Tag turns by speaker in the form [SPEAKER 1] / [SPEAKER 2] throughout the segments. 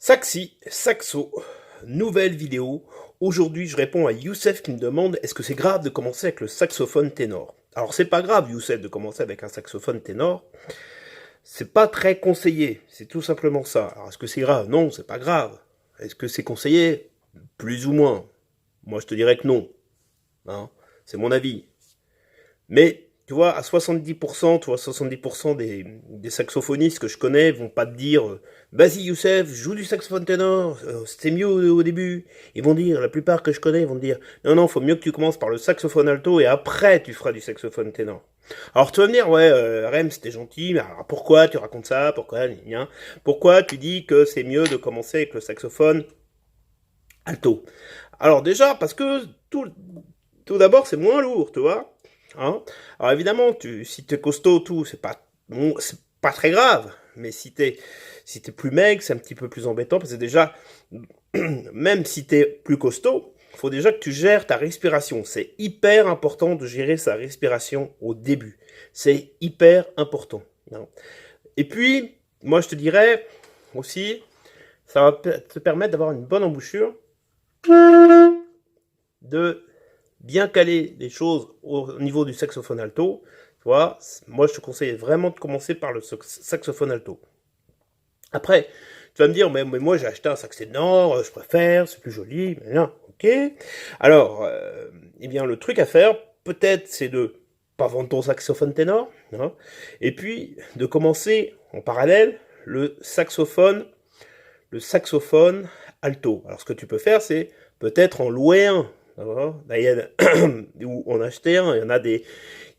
[SPEAKER 1] Saxi, Saxo, nouvelle vidéo. Aujourd'hui, je réponds à Youssef qui me demande est-ce que c'est grave de commencer avec le saxophone ténor? Alors, c'est pas grave, Youssef, de commencer avec un saxophone ténor. C'est pas très conseillé, c'est tout simplement ça. Alors, est-ce que c'est grave? Non, c'est pas grave. Est-ce que c'est conseillé? Plus ou moins. Moi, je te dirais que non. Hein, c'est mon avis. Mais, tu vois, à 70%, tu vois, 70% des saxophonistes que je connais vont pas te dire vas-y Youssef, joue du saxophone ténor, c'était mieux au début. Ils vont dire, la plupart que je connais, ils vont te dire non, faut mieux que tu commences par le saxophone alto et après tu feras du saxophone ténor. Alors tu vas me dire, ouais, Rem, c'était gentil, mais alors pourquoi tu racontes ça? Pourquoi tu dis que c'est mieux de commencer avec le saxophone alto? Alors déjà, parce que tout d'abord, c'est moins lourd, tu vois. Hein, alors évidemment, si t'es costaud, tout, c'est pas très grave. Mais si t'es plus maigre, c'est un petit peu plus embêtant parce que déjà, même si t'es plus costaud, il faut déjà que tu gères ta respiration. C'est hyper important de gérer sa respiration au début. C'est hyper important. Hein. Et puis, moi, je te dirais aussi, ça va te permettre d'avoir une bonne embouchure, de bien caler les choses au niveau du saxophone alto. Tu vois, moi je te conseille vraiment de commencer par le saxophone alto. Après, tu vas me dire, mais moi j'ai acheté un sax ténor, je préfère, c'est plus joli, mais non, ok. Alors, eh bien le truc à faire, peut-être, c'est de pas vendre ton saxophone ténor, hein, et puis de commencer en parallèle le saxophone alto. Alors ce que tu peux faire, c'est peut-être en louer un. Là, ou en acheter un. Il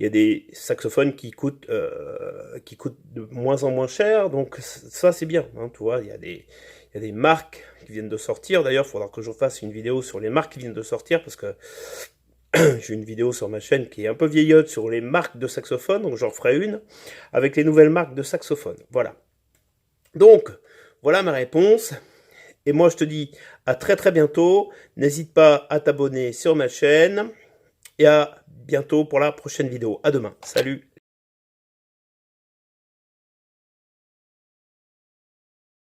[SPEAKER 1] y a des saxophones qui coûtent de moins en moins cher. Donc ça, c'est bien. Hein, tu vois, il y a des marques qui viennent de sortir. D'ailleurs, il faudra que je fasse une vidéo sur les marques qui viennent de sortir parce que j'ai une vidéo sur ma chaîne qui est un peu vieillotte sur les marques de saxophones. Donc j'en ferai une avec les nouvelles marques de saxophones. Voilà. Donc, voilà ma réponse. Et moi, je te dis à très très bientôt. N'hésite pas à t'abonner sur ma chaîne. Et à bientôt pour la prochaine vidéo. À demain. Salut!